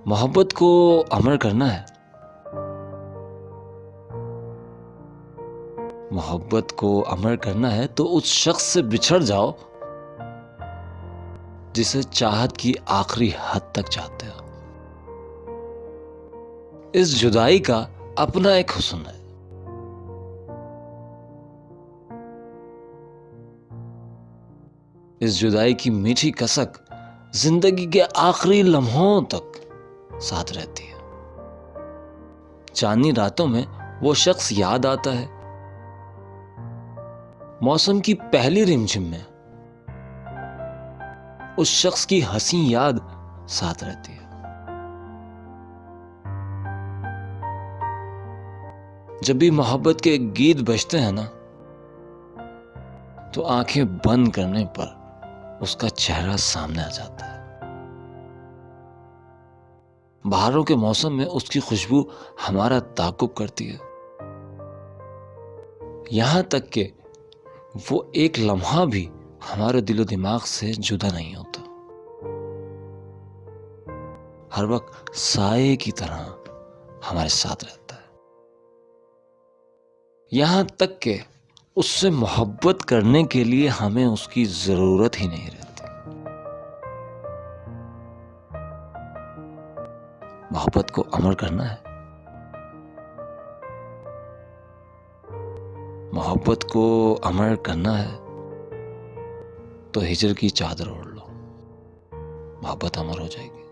मोहब्बत को अमर करना है। मोहब्बत को अमर करना है तो उस शख्स से बिछड़ जाओ जिसे चाहत की आखिरी हद तक चाहते हो। इस जुदाई का अपना एक हुस्न है। इस जुदाई की मीठी कसक जिंदगी के आखिरी लम्हों तक साथ रहती है। चांदनी रातों में वो शख्स याद आता है। मौसम की पहली रिमझिम में उस शख्स की हंसी याद साथ रहती है। जब भी मोहब्बत के गीत बजते हैं ना, तो आंखें बंद करने पर उसका चेहरा सामने आ जाता है। बहारों के मौसम में उसकी खुशबू हमारा ताक़ुब करती है, यहां तक कि वो एक लम्हा भी हमारे दिलो दिमाग से जुदा नहीं होता। हर वक्त साये की तरह हमारे साथ रहता है, यहां तक कि उससे मोहब्बत करने के लिए हमें उसकी जरूरत ही नहीं रहती। मोहब्बत को अमर करना है। मोहब्बत को अमर करना है तो हिजर की चादर ओढ़ लो, मोहब्बत अमर हो जाएगी।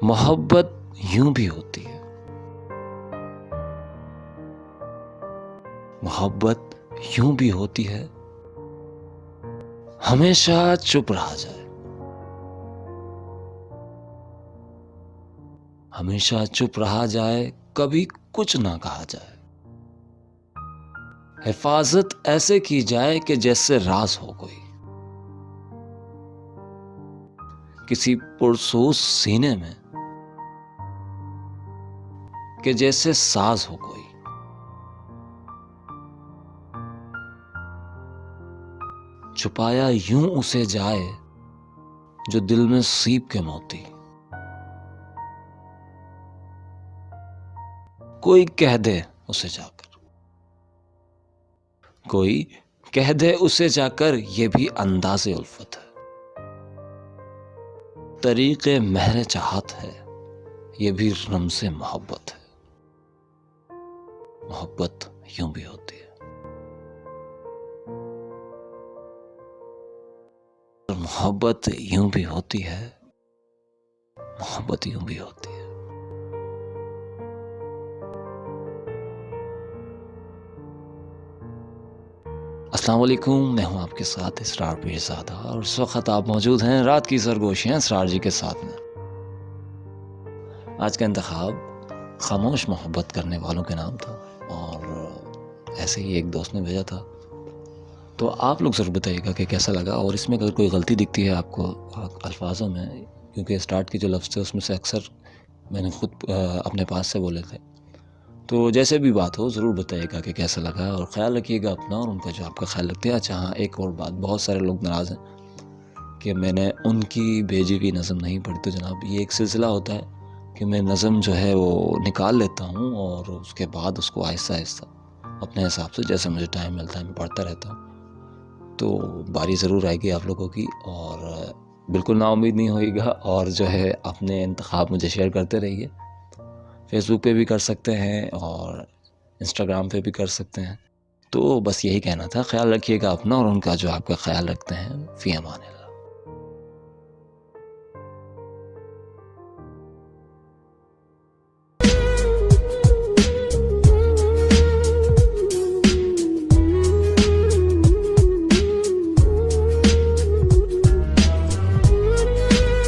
मोहब्बत यूं भी होती है। मोहब्बत यूं भी होती है, हमेशा चुप रहा जाए। हमेशा चुप रहा जाए, कभी कुछ ना कहा जाए। हिफाजत ऐसे की जाए कि जैसे राज हो कोई, किसी पुरसोस सीने में कि जैसे साज हो कोई। छुपाया यूं उसे जाए जो दिल में सीप के मोती। कोई कह दे उसे जाकर, कोई कह दे उसे जाकर, ये भी अंदाज़े उल्फत है। तरीक़े महरे चाहत है, ये भी रमज़े मोहब्बत है। मोहब्बत यूं भी होती है। मोहब्बत यूं भी होती है। मोहब्बत यूं भी होती है। अस्सलाम वालेकुम, मैं हूं आपके साथ इसरार पीरज़ादा और इस वक्त आप मौजूद हैं रात की सरगोशियां इसरार जी के साथ में। आज का इंतखाब खामोश मोहब्बत करने वालों के नाम था और ऐसे ही एक दोस्त ने भेजा था। तो आप लोग ज़रूर बताइएगा कि कैसा लगा, और इसमें अगर कोई गलती दिखती है आपको अल्फाजों में, क्योंकि स्टार्ट के जो लफ्ज़ थे उसमें से अक्सर मैंने खुद अपने पास से बोले थे। तो जैसे भी बात हो ज़रूर बताइएगा कि कैसा लगा, और ख़्याल रखिएगा अपना और उनका जो आपका ख़्याल रखते हैं। अच्छा हाँ, एक और बात, बहुत सारे लोग नाराज़ हैं कि मैंने उनकी भेजी हुई नज़म नहीं पढ़ी। तो जनाब, ये एक सिलसिला होता है कि मैं नज़म जो है वो निकाल लेता हूँ और उसके बाद उसको आहिस्ता आहिस्ता अपने हिसाब से जैसे मुझे टाइम मिलता है मैं पढ़ता रहता हूँ। तो बारी ज़रूर आएगी आप लोगों की, और बिल्कुल नाउम्मीद नहीं होइएगा, और जो है अपने इंतखाब मुझे शेयर करते रहिए। फेसबुक पे भी कर सकते हैं और इंस्टाग्राम पे भी कर सकते हैं। तो बस यही कहना था, ख्याल रखिएगा अपना और उनका जो आपका ख्याल रखते हैं। फ़ी अमान अल्लाह।